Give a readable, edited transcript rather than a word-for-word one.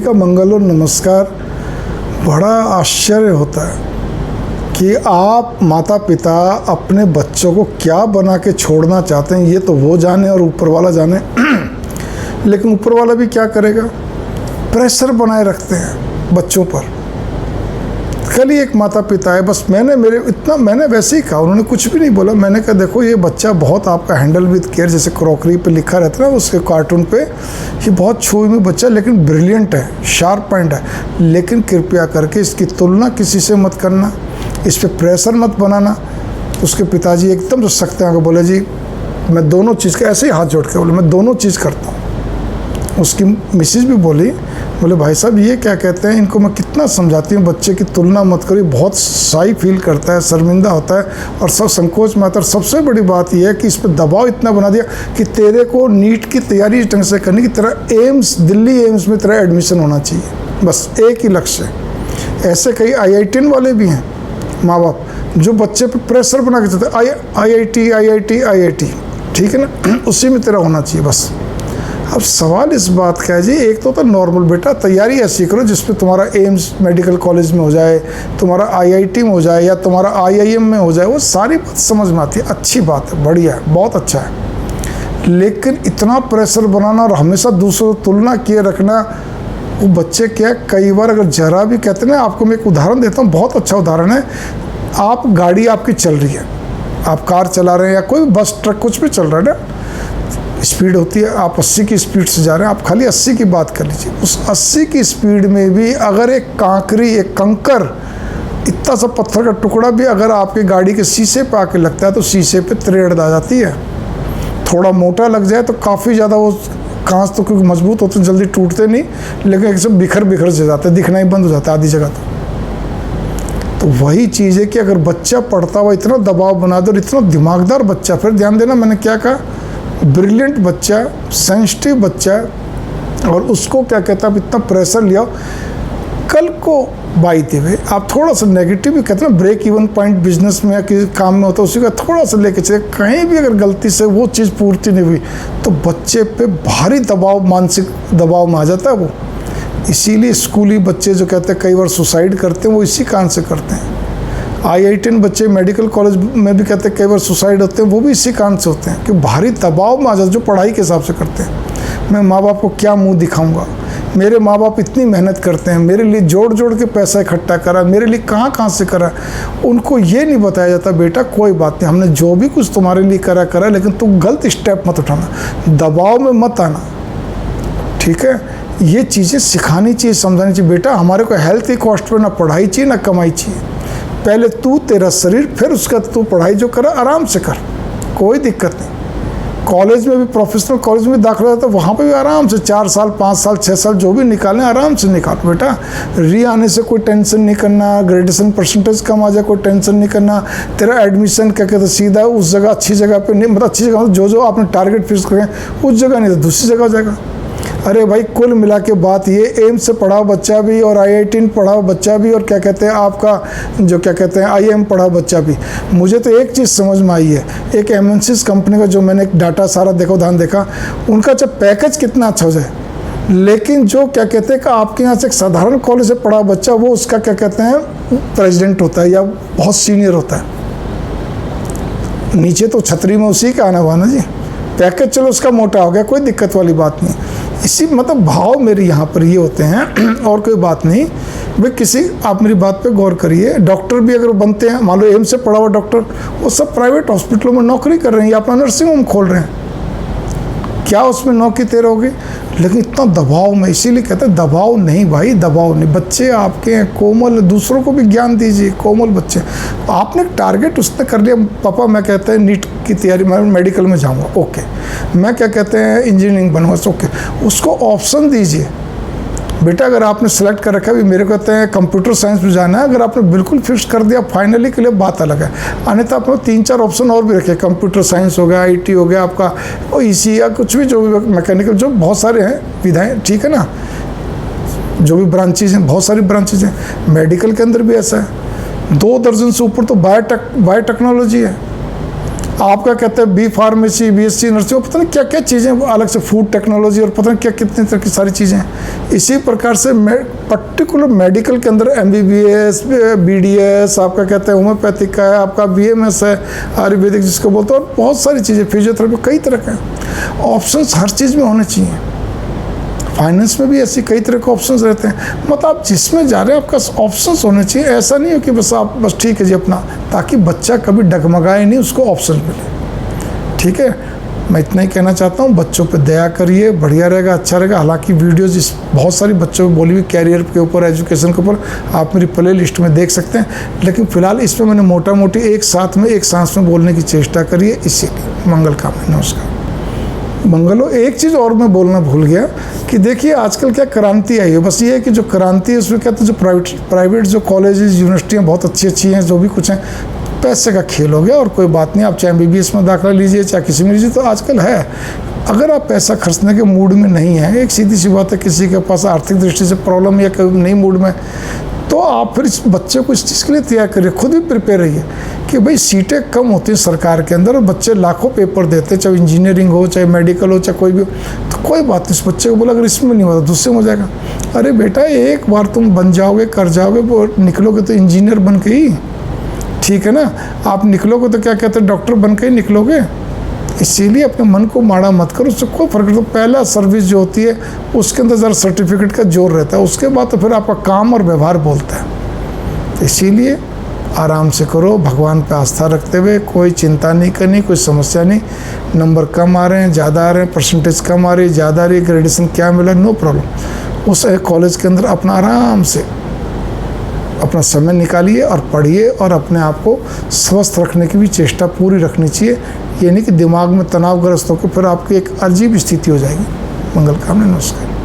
का मंगल और नमस्कार। बड़ा आश्चर्य होता है कि आप माता पिता अपने बच्चों को क्या बना के छोड़ना चाहते हैं, ये तो वो जाने और ऊपर वाला जाने। लेकिन ऊपर वाला भी क्या करेगा, प्रेशर बनाए रखते हैं बच्चों पर। कल ही एक माता पिता है, बस मैंने वैसे ही कहा, उन्होंने कुछ भी नहीं बोला। मैंने कहा देखो ये बच्चा बहुत आपका हैंडल विद केयर, जैसे क्रॉकरी पे लिखा रहता है ना उसके कार्टून पे, ये बहुत छुई में बच्चा लेकिन ब्रिलियंट है, शार्प माइंड है, लेकिन कृपया करके इसकी तुलना किसी से मत करना, इस पर प्रेशर मत बनाना। उसके पिताजी एकदम जो सख्त हैं बोले जी मैं दोनों चीज़ के, ऐसे ही हाथ जोड़ के बोले मैं दोनों चीज़ करता हूँ। उसकी मिसेज भी बोले भाई साहब ये क्या कहते हैं, इनको मैं कितना समझाती हूँ बच्चे की तुलना मत करो, बहुत शाई फील करता है, शर्मिंदा होता है और सब संकोच में आता है। और सबसे बड़ी बात यह है कि इस पर दबाव इतना बना दिया कि तेरे को नीट की तैयारी ढंग से करनी की, तेरा एम्स, दिल्ली एम्स में तेरा एडमिशन होना चाहिए, बस एक ही लक्ष्य। ऐसे कई IITian वाले भी हैं माँ बाप जो बच्चे पे प्रेशर बना के चलते, IIT, ठीक है ना, उसी में तेरा होना चाहिए बस। अब सवाल इस बात का है जी, एक तो नॉर्मल बेटा तैयारी ऐसी करो जिस पे तुम्हारा एम्स मेडिकल कॉलेज में हो जाए, तुम्हारा IIT में हो जाए या तुम्हारा IIM में हो जाए, वो सारी बात समझ में आती है, अच्छी बात है, बढ़िया है, बहुत अच्छा है। लेकिन इतना प्रेशर बनाना और हमेशा दूसरों से तुलना किए रखना, वो बच्चे क्या कई बार अगर जरा भी कहते हैं, आपको मैं एक उदाहरण देता हूँ, बहुत अच्छा उदाहरण है। आप गाड़ी आपकी चल रही है, आप कार चला रहे हैं या कोई बस ट्रक कुछ भी चल रहा है ना, स्पीड होती है, आप 80 की स्पीड से जा रहे हैं, आप खाली 80 की बात कर लीजिए। उस 80 की स्पीड में भी अगर एक कांकरी, एक कंकर, इतना सा पत्थर का टुकड़ा भी अगर आपके गाड़ी के शीशे पे आके लगता है तो शीशे पे त्रेड़ आ जाती है। थोड़ा मोटा लग जाए तो काफ़ी ज़्यादा वो कांच तो क्योंकि मजबूत होते जल्दी टूटते नहीं, लेकिन एक सब बिखर से जाते हैं, दिखना ही बंद हो जाता है आधी जगह तो वही चीज़ है कि अगर बच्चा पढ़ता हुआ इतना दबाव बना दो और इतना दिमागदार बच्चा, फिर ध्यान देना मैंने क्या कहा, ब्रिलियंट बच्चा, सेंसिटिव बच्चा, और उसको क्या कहता है इतना प्रेशर लिया, कल को बाई द वे आप थोड़ा सा नेगेटिव भी कहते हैं, ब्रेक इवन पॉइंट बिजनेस में या किसी काम में होता है, उसी का थोड़ा सा लेके चले, कहीं भी अगर गलती से वो चीज़ पूर्ति नहीं हुई तो बच्चे पे भारी दबाव, मानसिक दबाव में आ जाता है वो। इसीलिए स्कूली बच्चे जो कहते हैं कई बार सुसाइड करते हैं, वो इसी कारण से करते हैं। IITian बच्चे मेडिकल कॉलेज में भी कहते हैं कई बार सुसाइड होते हैं, वो भी इसी कारण से होते हैं कि भारी दबाव में आ जाते, जो पढ़ाई के हिसाब से करते हैं। मैं माँ बाप को क्या मुंह दिखाऊंगा, मेरे माँ बाप इतनी मेहनत करते हैं, मेरे लिए जोड़ के पैसा इकट्ठा करा, मेरे लिए कहाँ से करा, उनको ये नहीं बताया जाता बेटा कोई बात नहीं, हमने जो भी कुछ तुम्हारे लिए करा, लेकिन तुम गलत स्टेप मत उठाना, दबाव में मत आना, ठीक है। ये चीज़ें सिखानी चाहिए, समझानी चाहिए। बेटा हमारे को हेल्थ की कॉस्ट पर ना पढ़ाई चाहिए ना कमाई चाहिए, पहले तू तेरा शरीर, फिर उसका तू पढ़ाई जो करा आराम से कर, कोई दिक्कत नहीं। कॉलेज में भी, प्रोफेशनल कॉलेज में दाखिला होता है, वहाँ पे भी आराम से 4 साल 5 साल 6 साल जो भी निकालें आराम से निकालो बेटा। री आने से कोई टेंशन नहीं करना, ग्रेजुएशन परसेंटेज कम आ जाए कोई टेंशन नहीं करना, तेरा एडमिशन क्या कहते सीधा उस जगह अच्छी जगह पे नहीं, मतलब अच्छी जगह जो आपने टारगेट फिक्स करें उस जगह नहीं तो दूसरी जगह हो जाएगा। अरे भाई कुल मिला के बात ये, एम्स से पढ़ा बच्चा भी और IIT पढ़ा बच्चा भी और क्या कहते हैं आपका जो क्या कहते हैं IIM पढ़ा बच्चा भी, मुझे तो एक चीज़ समझ में आई है, एक MNCs कंपनी का जो मैंने एक डाटा सारा देखा, उदाहरण देखा, उनका जब पैकेज कितना अच्छा हो जाए, लेकिन जो क्या कहते हैं कि आपके यहाँ से एक साधारण कॉलेज से पढ़ा बच्चा, वो उसका क्या कहते हैं प्रेसिडेंट होता है या बहुत सीनियर होता है, नीचे तो छतरी में उसी का आना हुआ ना जी, पैकेज चलो उसका मोटा हो गया, कोई दिक्कत वाली बात नहीं। इसी मतलब भाव मेरे यहाँ पर ये होते हैं और कोई बात नहीं। वे किसी, आप मेरी बात पे गौर करिए, डॉक्टर भी अगर बनते हैं, मान लो एम्स से पढ़ा हुआ डॉक्टर, वो सब प्राइवेट हॉस्पिटलों में नौकरी कर रहे हैं या अपना नर्सिंग होम खोल रहे हैं, क्या उसमें नौकरी तय होगी, लेकिन इतना दबाव में, इसीलिए कहते हैं दबाव नहीं भाई, दबाव नहीं। बच्चे आपके हैं कोमल, दूसरों को भी ज्ञान दीजिए, कोमल बच्चे। आपने टारगेट उसने कर लिया, पापा मैं कहते हैं नीट की तैयारी, मैं मेडिकल में जाऊंगा, ओके, मैं क्या कहते हैं इंजीनियरिंग बनूंगा, ओके, उसको ऑप्शन दीजिए। बेटा अगर आपने सेलेक्ट कर रखा है, मेरे कहते हैं कंप्यूटर साइंस में जाना है, अगर आपने बिल्कुल फिक्स कर दिया फाइनली के लिए बात अलग है, अन्यथा आपने 3-4 ऑप्शन और भी रखे, कंप्यूटर साइंस हो गया, IT हो गया आपका, और EC या कुछ भी जो भी मैकेनिकल, जो बहुत सारे हैं विधाएं, ठीक है ना, जो भी ब्रांचेज हैं, बहुत सारी ब्रांचेज हैं। मेडिकल के अंदर भी ऐसा है, 2 दर्जन से ऊपर तो बायोटेक्नोलॉजी है। आपका कहते हैं बी फार्मेसी, BSc नर्सिंग, पता नहीं क्या क्या चीज़ें अलग से, फूड टेक्नोलॉजी और पता नहीं क्या कितने तरह की सारी चीज़ें हैं। इसी प्रकार से पर्टिकुलर मेडिकल के अंदर MBBS, BDS, आपका कहते हैं होम्योपैथिक का है, आपका BMS है, आयुर्वेदिक जिसको बोलते हैं, और बहुत सारी चीज़ें, फिजियोथेरेपी, कई तरह के ऑप्शंस हर चीज़ में होने चाहिए। फाइनेंस में भी ऐसी कई तरह के ऑप्शंस रहते हैं। मतलब आप जिसमें जा रहे हैं आपका ऑप्शंस होने चाहिए। ऐसा नहीं हो कि बस आप बस ठीक है जी अपना, ताकि बच्चा कभी डगमगाए नहीं, उसको ऑप्शन मिले। ठीक है, मैं इतना ही कहना चाहता हूँ। बच्चों पे दया करिए, बढ़िया रहेगा, अच्छा रहेगा। हालांकि वीडियोज़ इस बहुत सारी बच्चों को बोली हुई कैरियर के ऊपर, एजुकेशन के ऊपर, आप मेरी प्ले लिस्ट में देख सकते हैं। लेकिन फिलहाल इसमें मैंने मोटा मोटी एक साथ में, एक सांस में बोलने की चेष्टा करी है। इसीलिए मंगल कामना, नमस्कार। मंगलो। एक चीज़ और मैं बोलना भूल गया कि देखिए आजकल क्या क्रांति आई है। बस ये है कि जो क्रांति है उसमें क्या, तो जो प्राइवेट जो कॉलेजेस, यूनिवर्सिटियाँ बहुत अच्छी हैं, जो भी कुछ हैं, पैसे का खेल हो गया। और कोई बात नहीं, आप चाहे MBBS में दाखिला लीजिए, चाहे किसी में लीजिए, तो आजकल है। अगर आप पैसा खर्चने के मूड में नहीं है, एक सीधी सी बात है, किसी के पास आर्थिक दृष्टि से प्रॉब्लम या कभी नहीं मूड में, तो आप फिर इस बच्चे को इस चीज़ के लिए तैयार करिए, खुद भी प्रिपेयर रहिए कि भाई सीटें कम होती हैं सरकार के अंदर और बच्चे लाखों पेपर देते हैं, चाहे इंजीनियरिंग हो, चाहे मेडिकल हो, चाहे कोई भी हो। तो कोई बात नहीं, इस बच्चे को बोला अगर इसमें नहीं होता दूसरे में हो जाएगा। अरे बेटा, एक बार तुम बन जाओगे, कर जाओगे, वो निकलोगे तो इंजीनियर बन के ही, ठीक है ना। आप निकलोगे तो क्या कहते हैं, डॉक्टर बन के ही निकलोगे। इसीलिए अपने मन को माड़ा मत करो, उससे कोई फर्क नहीं। तो पहला सर्विस जो होती है उसके अंदर ज़रा सर्टिफिकेट का जोर रहता है, उसके बाद तो फिर आपका काम और व्यवहार बोलता है। तो इसीलिए आराम से करो, भगवान पे आस्था रखते हुए, कोई चिंता नहीं करनी, कोई समस्या नहीं। नंबर कम आ रहे हैं, ज़्यादा आ रहे हैं, परसेंटेज कम आ रही है, ज़्यादा आ रही है, ग्रेजुएशन क्या मिला, नो प्रॉब्लम। उस कॉलेज के अंदर अपना आराम से अपना समय निकालिए और पढ़िए, और अपने आप को स्वस्थ रखने की भी चेष्टा पूरी रखनी चाहिए। ये नहीं कि दिमाग में तनावग्रस्त होकर फिर आपकी एक अजीब स्थिति हो जाएगी। मंगल कामना, नमस्कार।